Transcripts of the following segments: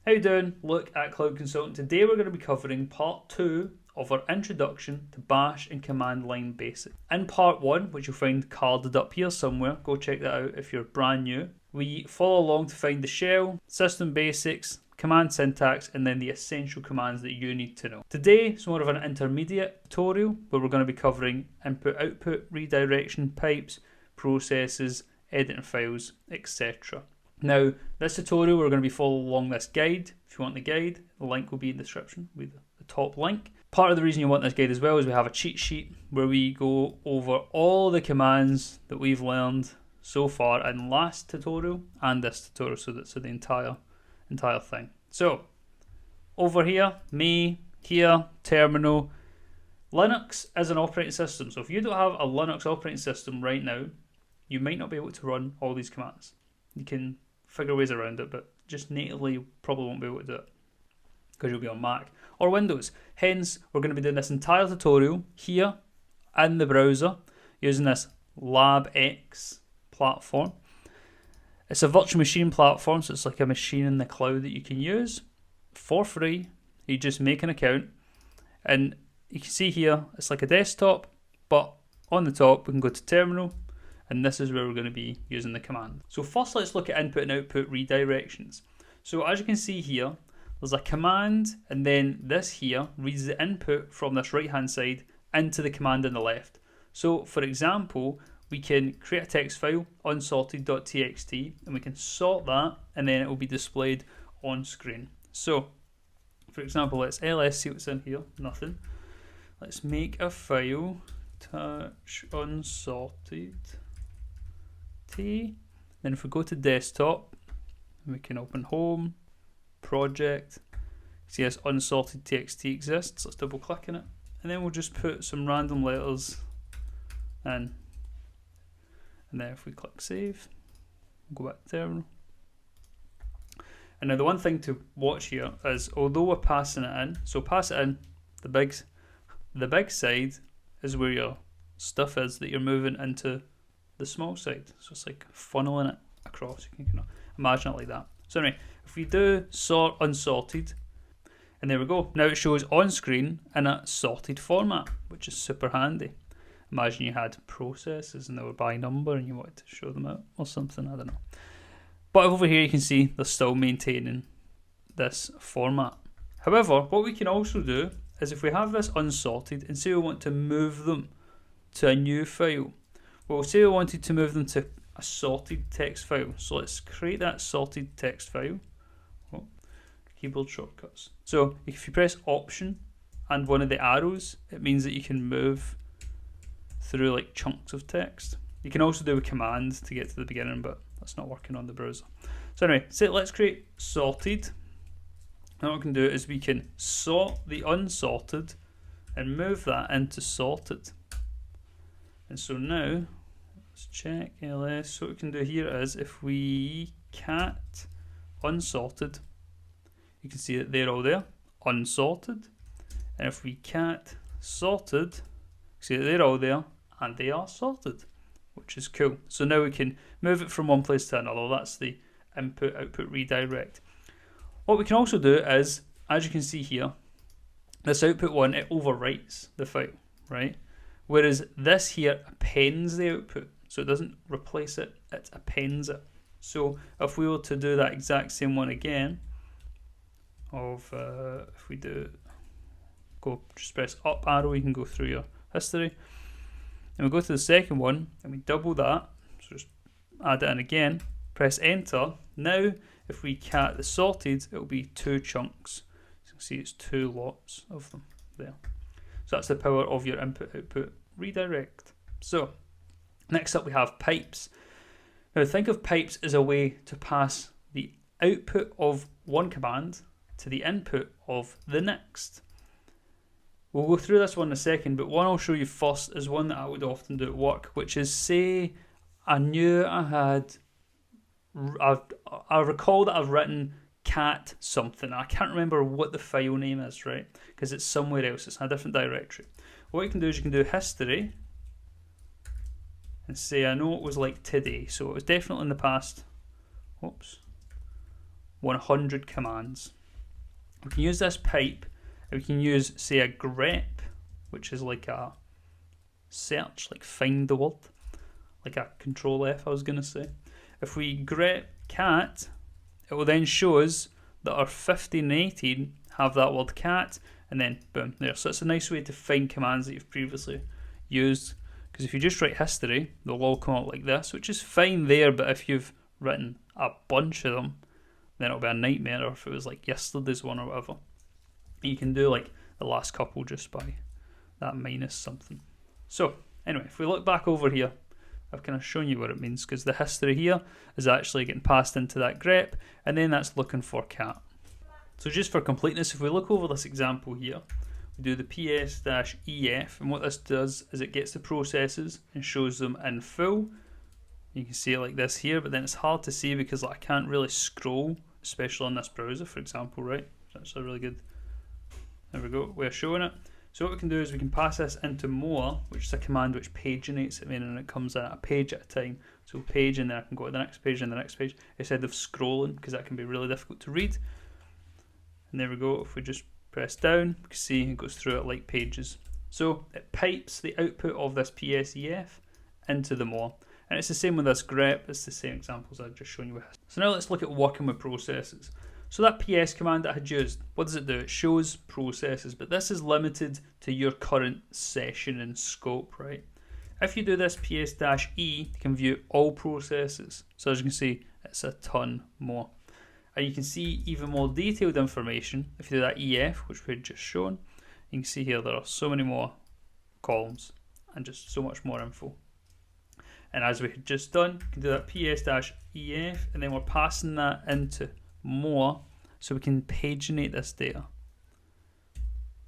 How you doing? Look at Cloud Consultant. Today we're going to be covering part 2 of our introduction to Bash and command line basics. In part 1, which you'll find carded up here somewhere, go check that out if you're brand new, we follow along to find the shell, system basics, command syntax, and then the essential commands that you need to know. Today is more of an intermediate tutorial where we're going to be covering input-output, redirection, pipes, processes, editing files, etc. Now, this tutorial, we're going to be following along this guide. If you want the guide, the link will be in the description with the top link. Part of the reason you want this guide as well is we have a cheat sheet where we go over all the commands that we've learned so far in last tutorial and this tutorial, so that's the entire thing. So, over here, me, here, terminal. Linux is an operating system, so if you don't have a Linux operating system right now, you might not be able to run all these commands. You can figure ways around it, but just natively you probably won't be able to do it because you'll be on Mac or Windows. Hence, we're going to be doing this entire tutorial here in the browser using this LabX platform. It's a virtual machine platform, so it's like a machine in the cloud that you can use for free. You just make an account, and you can see here it's like a desktop, but on the top we can go to terminal, and this is where we're going to be using the command. So first let's look at input and output redirections. So as you can see here, there's a command, and then this here reads the input from this right hand side into the command on the left. So for example, we can create a text file, unsorted.txt, and we can sort that, and then it will be displayed on screen. So for example, let's ls see what's in here, nothing. Let's make a file, touch unsorted. Then if we go to desktop, we can open home, project, see this unsorted txt exists, let's double click on it, and then we'll just put some random letters in, and then if we click save, we'll go back to terminal. And now the one thing to watch here is, although we're passing it in, so pass it in, the big side is where your stuff is that you're moving into the small side, so it's like funneling it across. You can kind of imagine it like that. So anyway, if we do sort unsorted, and there we go, now it shows on screen in a sorted format, which is super handy. Imagine you had processes and they were by number and you wanted to show them out or something, I don't know. But over here you can see they're still maintaining this format. However, what we can also do is if we have this unsorted and say we want to move them to a new file, well, say we wanted to move them to a sorted text file. So let's create that sorted text file. Oh, keyboard shortcuts. So if you press Option and one of the arrows, it means that you can move through like chunks of text. You can also do a command to get to the beginning, but that's not working on the browser. So anyway, so let's create sorted. And what we can do is we can sort the unsorted and move that into sorted. And so now, let's check ls. So what we can do here is if we cat unsorted, you can see that they're all there, unsorted. And if we cat sorted, see that they're all there and they are sorted, which is cool. So now we can move it from one place to another. That's the input output redirect. What we can also do is, as you can see here, this output one, it overwrites the file, right? Whereas this here appends the output, so it doesn't replace it, it appends it. So if we were to do that exact same one again, if we do just press up arrow, you can go through your history, and we go to the second one and we double that, so just add it in again, press enter. Now if we cat the sorted, it will be two chunks. So you can see it's two lots of them there. So that's the power of your input-output redirect. So next up we have pipes. Now think of pipes as a way to pass the output of one command to the input of the next. We'll go through this one in a second, but one I'll show you first is one that I would often do at work, which is, say I knew I recall that I've written cat something. I can't remember what the file name is, right? Because it's somewhere else, it's in a different directory. What you can do is you can do history and say I know it was like today, so it was definitely in the past. Oops. 100 commands. We can use this pipe, and we can use, say, a grep, which is like a search, like find the word, like a control F I was going to say. If we grep cat, it will then show us that our 15 and 18 have that word cat, and then boom, there. So it's a nice way to find commands that you've previously used, because if you just write history, they'll all come out like this, which is fine there, but if you've written a bunch of them, then it'll be a nightmare, or if it was like yesterday's one or whatever. You can do like the last couple just by that minus something. So anyway, if we look back over here, I've kind of shown you what it means, because the history here is actually getting passed into that grep, and then that's looking for cat. So just for completeness, if we look over this example here, we do the ps-ef, and what this does is it gets the processes and shows them in full. You can see it like this here, but then it's hard to see because I can't really scroll, especially on this browser, for example, right? That's a really good, there we go, way of showing it. So what we can do is we can pass this into more, which is a command which paginates it, meaning it comes in a page at a time. So page, and then I can go to the next page and the next page, instead of scrolling, because that can be really difficult to read. And there we go, if we just press down, we can see it goes through it like pages. So it pipes the output of this PSEF into the more. And it's the same with this grep, it's the same examples I've just shown you with. So now let's look at working with processes. So that PS command that I had used, what does it do? It shows processes, but this is limited to your current session and scope, right? If you do this PS-E, you can view all processes. So as you can see, it's a ton more. And you can see even more detailed information if you do that EF, which we had just shown. You can see here there are so many more columns and just so much more info. And as we had just done, you can do that PS-EF, and then we're passing that into more so we can paginate this data.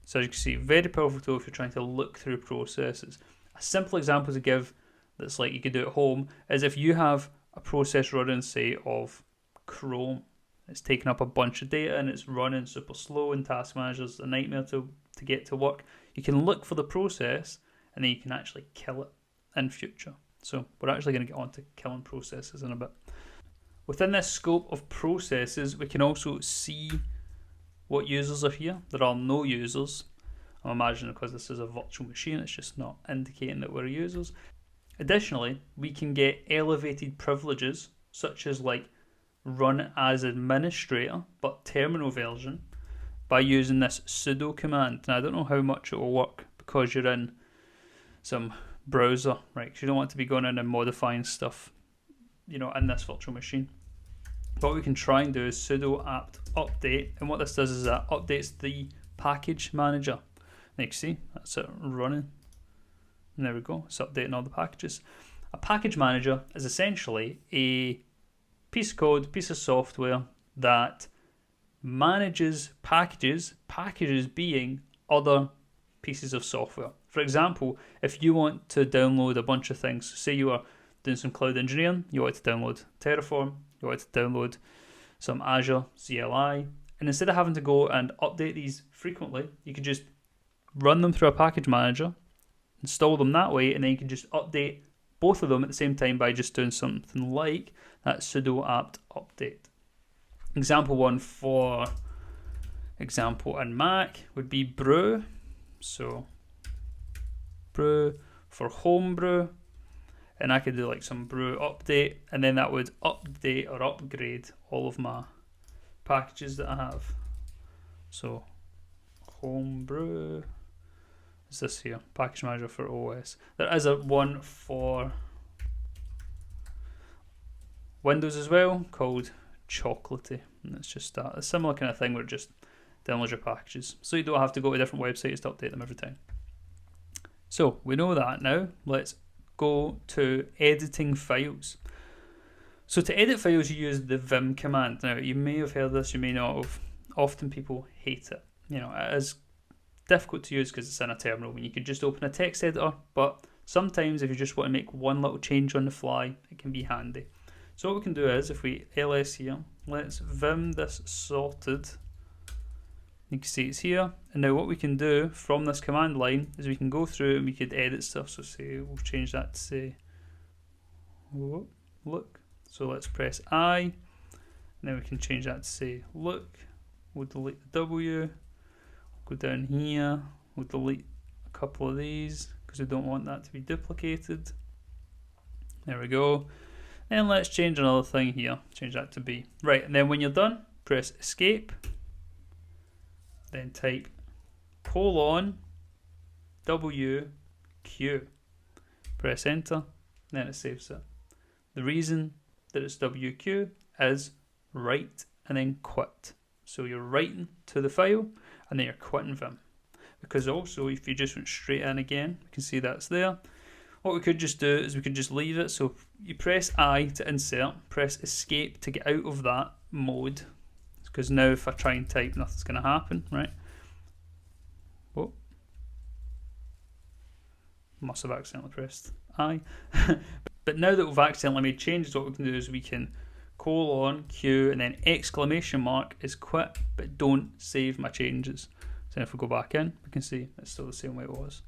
So as you can see, very powerful tool if you're trying to look through processes. A simple example to give that's like you could do at home is if you have a process running, say, of Chrome. It's taking up a bunch of data and it's running super slow, and Task Manager's a nightmare to get to work. You can look for the process and then you can actually kill it in future. So we're actually going to get on to killing processes in a bit. Within this scope of processes, we can also see what users are here. There are no users. I'm imagining because this is a virtual machine, it's just not indicating that we're users. Additionally, we can get elevated privileges, such as like run as administrator, but terminal version, by using this sudo command. Now I don't know how much it will work because you're in some browser, right? Because you don't want to be going in and modifying stuff, you know, in this virtual machine. What we can try and do is sudo apt update, and what this does is that updates the package manager. And you can see that's it running. And there we go, it's updating all the packages. A package manager is essentially a piece of code, piece of software that manages packages, packages being other pieces of software. For example, if you want to download a bunch of things, say you are doing some cloud engineering, you want to download Terraform, you want to download some Azure CLI, and instead of having to go and update these frequently, you can just run them through a package manager, install them that way, and then you can just update both of them at the same time by just doing something like that sudo apt update. Example one for example in Mac would be brew. So brew for homebrew, and I could do like some brew update, and then that would update or upgrade all of my packages that I have. So homebrew is this here, package manager for OS. There is a one for Windows as well called Chocolatey, and it's just a similar kind of thing where it just downloads your packages, so you don't have to go to different websites to update them every time. So we know that now. Let's go to editing files. So to edit files, you use the vim command. Now you may have heard this, you may not have. Often people hate it. You know, it is difficult to use because it's in a terminal when you can just open a text editor, but sometimes if you just want to make one little change on the fly, it can be handy. So what we can do is, if we ls here, let's vim this sorted. You can see it's here, and now what we can do from this command line is we can go through and we could edit stuff. So say we'll change that to say, whoop, look. So let's press I, and And then we can change that to say look. We'll delete the W. Go down here. We'll delete a couple of these because we don't want that to be duplicated. There we go. And let's change another thing here. Change that to B. Right, and then when you're done, press escape. Then type colon W Q. Press enter. Then it saves it. The reason that it's WQ is write and then quit. So you're writing to the file and then you're quitting Vim. Because also if you just went straight in again, you can see that's there. What we could just do is we could just leave it. So you press I to insert, press escape to get out of that mode. Because now if I try and type, nothing's going to happen, right? Whoa. Must have accidentally pressed I. But now that we've accidentally made changes, what we can do is we can colon Q and then exclamation mark is quit, but don't save my changes. So if we go back in, we can see it's still the same way it was.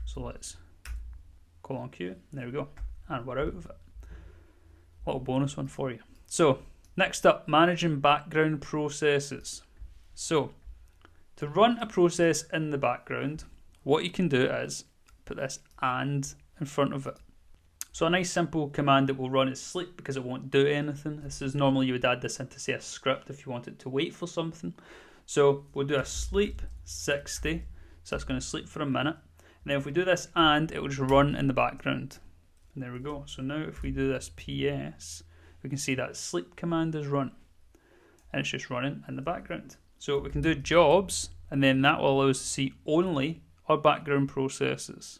So let's colon Q, there we go, and we're out of it. Little bonus one for you. So next up, managing background processes. So to run a process in the background, what you can do is put this and in front of it. So a nice simple command that will run is sleep because it won't do anything. This is normally you would add this into say a script if you want it to wait for something. So we'll do a sleep 60. So that's going to sleep for a minute. And then if we do this and, it will just run in the background. And there we go. So now if we do this PS, we can see that sleep command is run. And it's just running in the background. So we can do jobs, and then that will allow us to see only our background processes.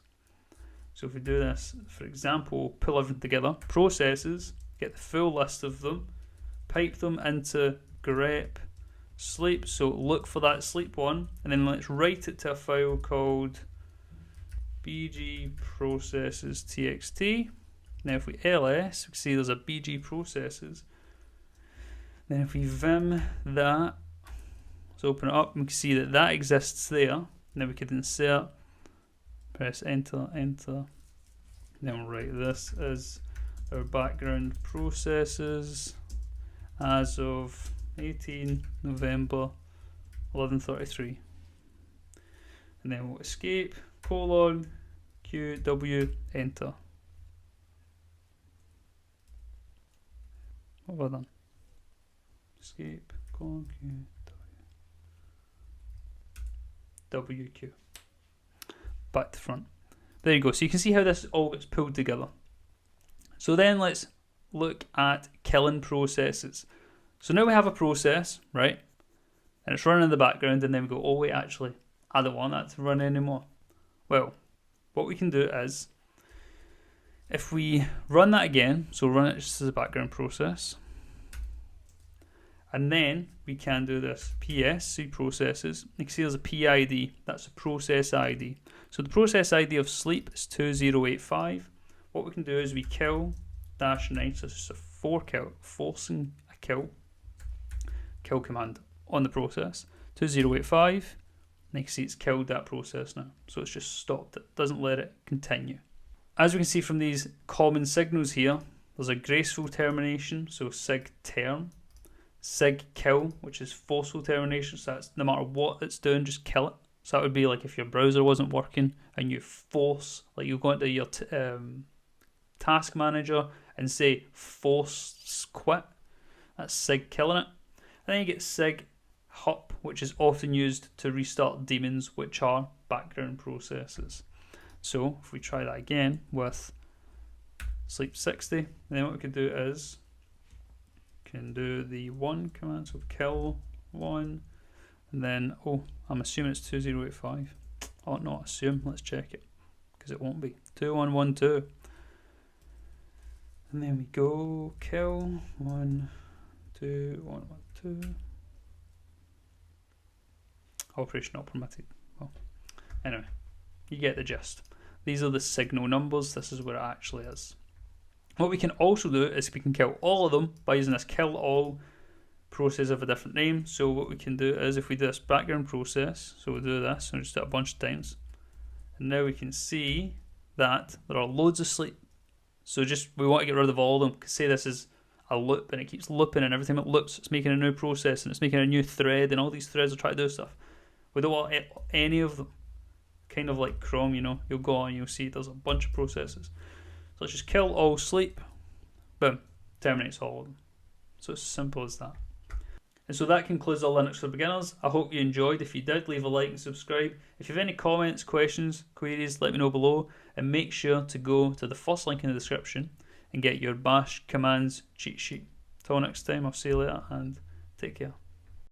So if we do this, for example, pull everything together, processes, get the full list of them, pipe them into grep sleep, so look for that sleep one, and then let's write it to a file called bg processes txt. Now if we ls, we can see there's a bg processes. Then if we vim that, let's open it up, and we can see that that exists there. And then we could insert, press enter, enter. Then we'll write this as our background processes as of 18 November 11:33. And then we'll escape, colon, QW, enter. What have I done? Escape, colon, WQ. Back to front. There you go. So you can see how this all gets pulled together. So then let's look at killing processes. So now we have a process, right? And it's running in the background, and then we go, oh wait, actually, I don't want that to run anymore. Well, what we can do is, if we run that again, so run it just as a background process, and then we can do this PS, see processes. You can see there's a PID, that's a process ID. So the process ID of sleep is 2085. What we can do is we kill -9, so it's just a forcing a kill command on the process. 2085, and you can see it's killed that process now. So it's just stopped it, doesn't let it continue. As we can see from these common signals here, there's a graceful termination, so sig term. Sig kill, which is forceful termination, so that's no matter what it's doing, just kill it. So that would be like if your browser wasn't working and you force, like you go into your task manager and say force quit, that's sig killing it. And then you get sig hup, which is often used to restart daemons, which are background processes. So if we try that again with sleep 60, then what we could do is can do the one command, so kill one, and then, oh, I'm assuming it's 2085. Oh, not assume, let's check it, because it won't be. 2112. And then we go kill 1, 2, 1, 1, 2. Operation not permitted. Well, anyway, you get the gist. These are the signal numbers. This is where it actually is. What we can also do is we can kill all of them by using this kill all process of a different name. So what we can do is if we do this background process, so we'll do this and just do it a bunch of times, and now we can see that there are loads of sleep. So just we want to get rid of all of them. Say this is a loop and it keeps looping, and every time it loops it's making a new process and it's making a new thread, and all these threads are trying to do stuff. We don't want any of them. Kind of like Chrome, you know, you'll go on and you'll see there's a bunch of processes. So let's just kill all sleep, boom, terminates all of them. So it's simple as that. And so that concludes our Linux for Beginners. I hope you enjoyed. If you did, leave a like and subscribe. If you have any comments, questions, queries, let me know below. And make sure to go to the first link in the description and get your bash commands cheat sheet. Till next time, I'll see you later and take care.